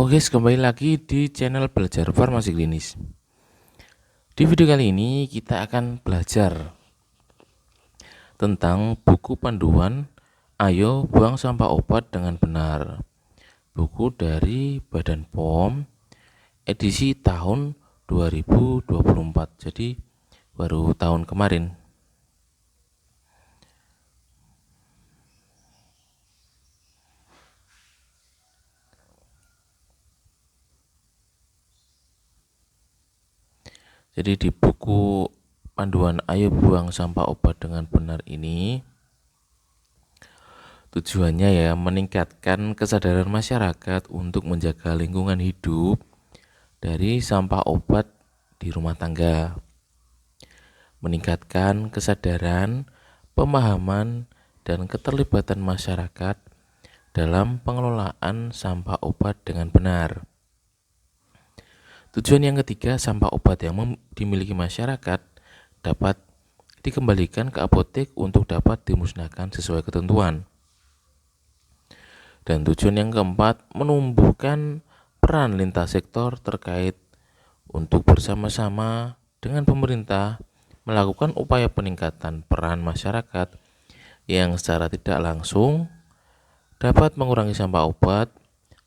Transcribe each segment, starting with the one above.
Oke, kembali lagi di channel Belajar Farmasi Klinis. Di video kali ini kita akan belajar tentang buku panduan Ayo Buang Sampah Obat dengan Benar. Buku dari Badan POM edisi tahun 2024. Jadi baru tahun kemarin. Jadi di buku panduan Ayo Buang Sampah Obat dengan Benar ini tujuannya ya meningkatkan kesadaran masyarakat untuk menjaga lingkungan hidup dari sampah obat di rumah tangga. Meningkatkan kesadaran, pemahaman, dan keterlibatan masyarakat dalam pengelolaan sampah obat dengan benar. Tujuan yang ketiga, sampah obat yang dimiliki masyarakat dapat dikembalikan ke apotek untuk dapat dimusnahkan sesuai ketentuan. Dan tujuan yang keempat, menumbuhkan peran lintas sektor terkait untuk bersama-sama dengan pemerintah melakukan upaya peningkatan peran masyarakat yang secara tidak langsung dapat mengurangi sampah obat,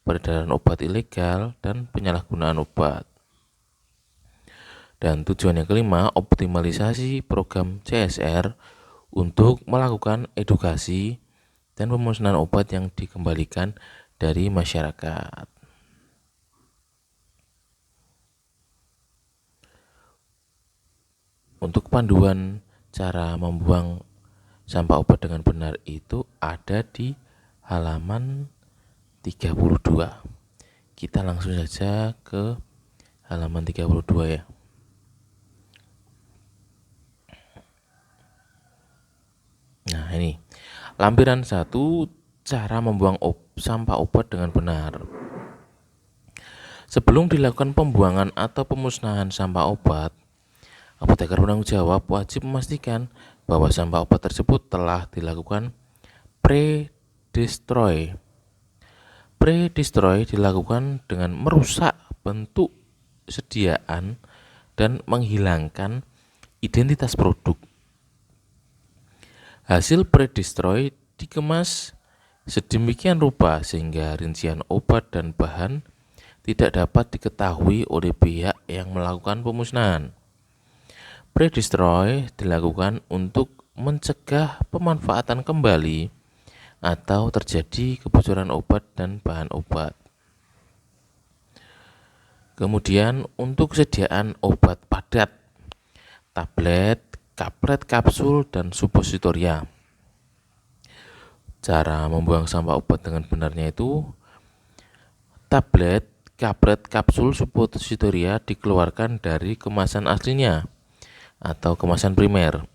peredaran obat ilegal, dan penyalahgunaan obat. Dan tujuan yang kelima, optimalisasi program CSR untuk melakukan edukasi dan pemusnahan obat yang dikembalikan dari masyarakat. Untuk panduan cara membuang sampah obat dengan benar itu ada di halaman 32. Kita langsung saja ke halaman 32 ya. Nah, ini lampiran 1, cara membuang sampah obat dengan benar. Sebelum dilakukan pembuangan atau pemusnahan sampah obat, apoteker penanggung jawab wajib memastikan bahwa sampah obat tersebut telah dilakukan pre-destroy. Pre-destroy dilakukan dengan merusak bentuk sediaan dan menghilangkan identitas produk. Hasil pre-destroy dikemas sedemikian rupa sehingga rincian obat dan bahan tidak dapat diketahui oleh pihak yang melakukan pemusnahan. Pre-destroy dilakukan untuk mencegah pemanfaatan kembali atau terjadi kebocoran obat dan bahan obat. Kemudian untuk sediaan obat padat, tablet, kaplet, kapsul, dan supositoria. Cara membuang sampah obat dengan benarnya itu, tablet, kaplet, kapsul, supositoria dikeluarkan dari kemasan aslinya atau kemasan primer.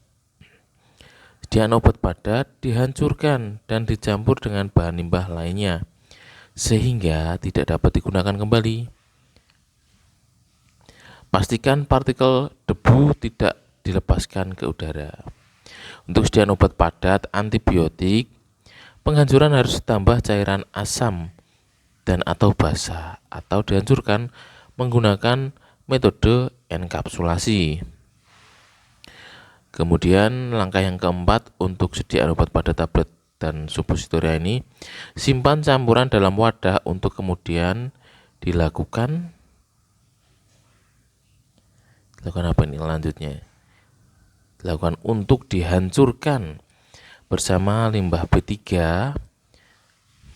Sediaan obat padat dihancurkan dan dicampur dengan bahan limbah lainnya sehingga tidak dapat digunakan kembali. Pastikan partikel debu tidak dilepaskan ke udara. Untuk sediaan obat padat antibiotik, penghancuran harus ditambah cairan asam dan atau basah atau dihancurkan menggunakan metode enkapsulasi. Kemudian langkah yang keempat untuk sediaan obat padat, tablet, dan supositoria ini, simpan campuran dalam wadah untuk kemudian dilakukan apa ini lanjutnya? Dilakukan untuk dihancurkan bersama limbah B3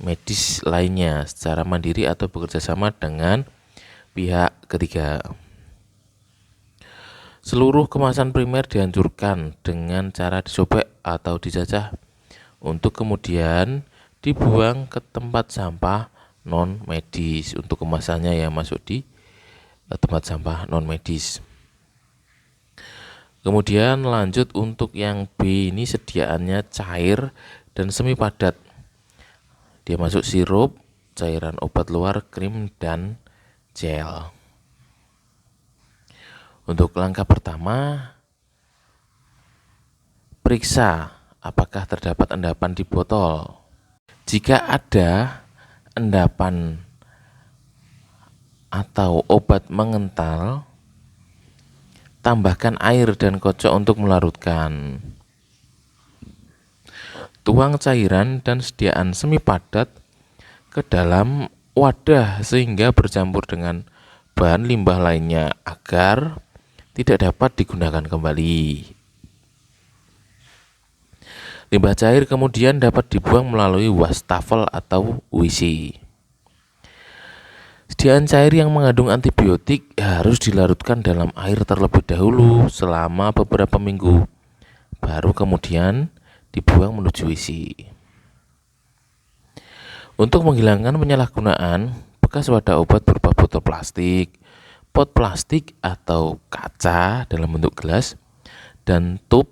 medis lainnya secara mandiri atau bekerjasama dengan pihak ketiga. Seluruh kemasan primer dihancurkan dengan cara disobek atau dijajah untuk kemudian dibuang ke tempat sampah non medis. Untuk kemasannya ya masuk di tempat sampah non medis. Kemudian lanjut untuk yang B, ini sediaannya cair dan semi padat. Dia masuk sirup, cairan obat luar, krim, dan gel. Untuk langkah pertama, periksa apakah terdapat endapan di botol. Jika ada endapan atau obat mengental, tambahkan air dan kocok untuk melarutkan. Tuang cairan dan sediaan semi padat ke dalam wadah sehingga bercampur dengan bahan limbah lainnya agar tidak dapat digunakan kembali. Limbah cair kemudian dapat dibuang melalui wastafel atau WC. Sediaan cair yang mengandung antibiotik harus dilarutkan dalam air terlebih dahulu selama beberapa minggu, baru kemudian dibuang menuju WC. Untuk menghilangkan penyalahgunaan, bekas wadah obat berupa botol plastik, pot plastik atau kaca dalam bentuk gelas, dan tub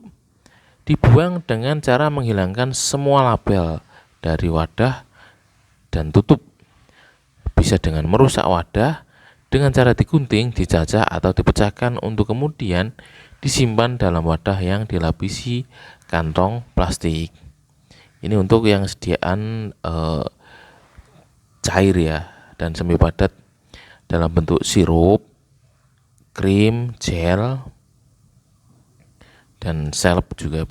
dibuang dengan cara menghilangkan semua label dari wadah dan tutup. Bisa dengan merusak wadah dengan cara digunting, dicacah atau dipecahkan untuk kemudian disimpan dalam wadah yang dilapisi kantong plastik. Ini untuk yang sediaan cair ya, dan semi padat dalam bentuk sirup, krim, gel, dan seleb juga.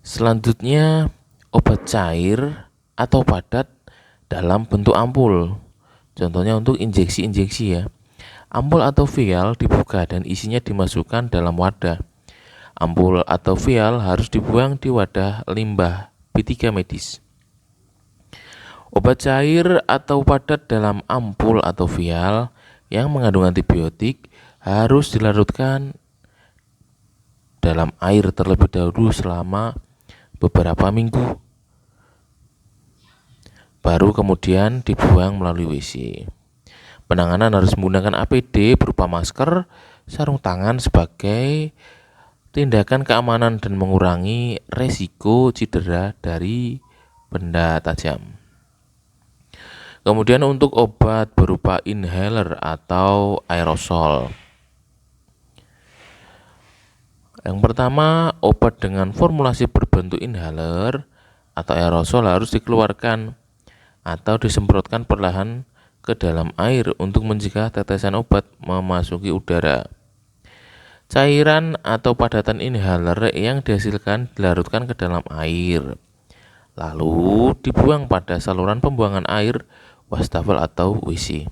Selanjutnya obat cair atau padat dalam bentuk ampul. Contohnya untuk injeksi-injeksi ya. Ampul atau vial dibuka dan isinya dimasukkan dalam wadah. Ampul atau vial harus dibuang di wadah limbah B3 medis. Obat cair atau padat dalam ampul atau vial yang mengandung antibiotik harus dilarutkan dalam air terlebih dahulu selama beberapa minggu, baru kemudian dibuang melalui WC. Penanganan harus menggunakan APD berupa masker, sarung tangan sebagai tindakan keamanan dan mengurangi resiko cedera dari benda tajam. Kemudian untuk obat berupa inhaler atau aerosol. Yang pertama, obat dengan formulasi berbentuk inhaler atau aerosol harus dikeluarkan atau disemprotkan perlahan ke dalam air untuk mencegah tetesan obat memasuki udara. Cairan atau padatan inhaler yang dihasilkan dilarutkan ke dalam air, lalu dibuang pada saluran pembuangan air, wastafel atau WC.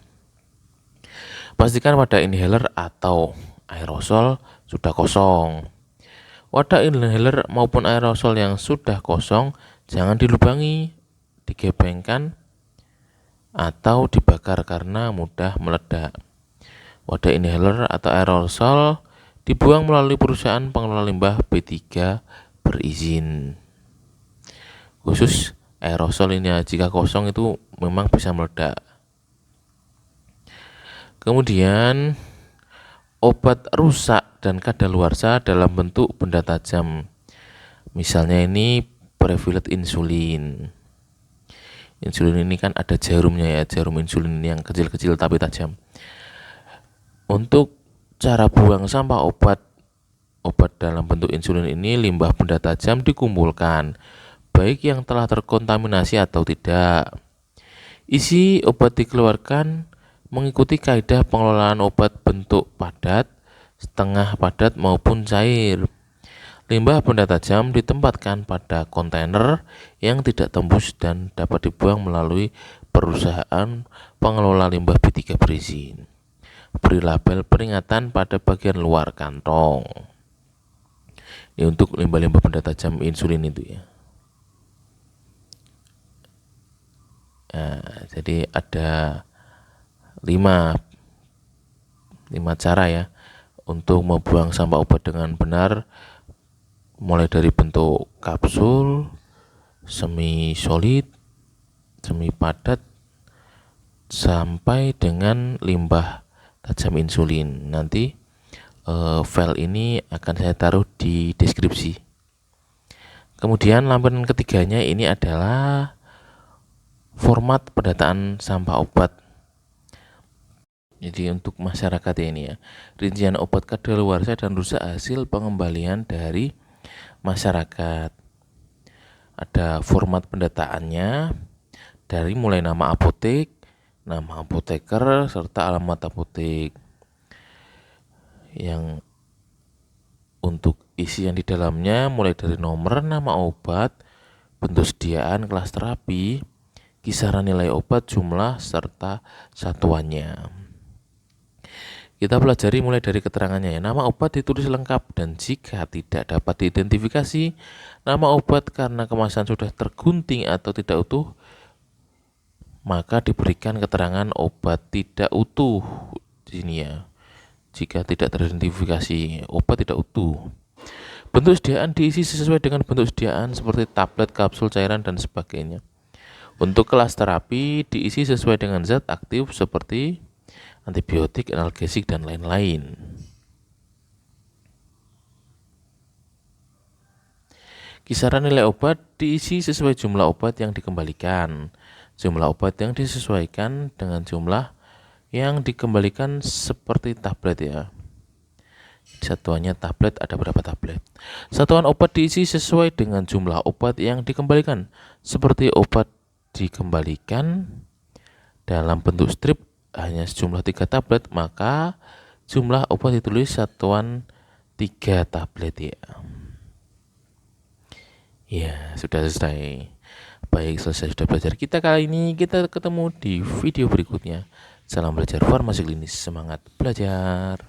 Pastikan wadah inhaler atau aerosol sudah kosong. Wadah inhaler maupun aerosol yang sudah kosong jangan dilubangi, digebengkan, atau dibakar karena mudah meledak. Wadah inhaler atau aerosol dibuang melalui perusahaan pengelola limbah B3 berizin. Khusus aerosol ini jika kosong itu memang bisa meledak. Kemudian obat rusak dan kadaluarsa dalam bentuk benda tajam. Misalnya ini prefilet insulin. Insulin ini kan ada jarumnya ya, jarum insulin yang kecil-kecil tapi tajam. Untuk cara buang sampah obat dalam bentuk insulin ini, limbah benda tajam dikumpulkan, baik yang telah terkontaminasi atau tidak. Isi obat dikeluarkan mengikuti kaidah pengelolaan obat bentuk padat, setengah padat maupun cair. Limbah benda tajam ditempatkan pada kontainer yang tidak tembus dan dapat dibuang melalui perusahaan pengelola limbah B3 berizin. Beri label peringatan pada bagian luar kantong. Ini untuk limbah-limbah benda tajam insulin itu ya. Nah, jadi ada 5 cara ya untuk membuang sampah obat dengan benar, mulai dari bentuk kapsul, semi solid, semi padat, sampai dengan limbah tajam insulin. Nanti file ini akan saya taruh di deskripsi. Kemudian lampiran ketiganya ini adalah format pendataan sampah obat. Jadi untuk masyarakat ini ya, rincian obat kadaluarsa dan rusak hasil pengembalian dari masyarakat. Ada format pendataannya dari mulai nama apotek, nama apoteker, serta alamat apotek. Yang untuk isi yang di dalamnya mulai dari nomor, nama obat, bentuk sediaan, kelas terapi, kisaran nilai obat, jumlah, serta satuannya. Kita pelajari mulai dari keterangannya ya. Nama obat ditulis lengkap dan jika tidak dapat diidentifikasi nama obat karena kemasan sudah tergunting atau tidak utuh, maka diberikan keterangan obat tidak utuh di sini ya. Jika tidak teridentifikasi obat tidak utuh. Bentuk sediaan diisi sesuai dengan bentuk sediaan seperti tablet, kapsul, cairan, dan sebagainya. Untuk kelas terapi diisi sesuai dengan zat aktif seperti antibiotik, analgesik, dan lain-lain. Kisaran nilai obat diisi sesuai jumlah obat yang dikembalikan. Jumlah obat yang disesuaikan dengan jumlah yang dikembalikan seperti tablet ya. Satuannya tablet, ada berapa tablet. Satuan obat diisi sesuai dengan jumlah obat yang dikembalikan. Seperti obat dikembalikan dalam bentuk strip hanya sejumlah 3 tablet, maka jumlah obat ditulis satuan 3 tablet ya. Ya, sudah selesai. Baik, selesai sudah belajar kita kali ini. Kita ketemu di video berikutnya. Salam belajar farmasi klinis, semangat belajar.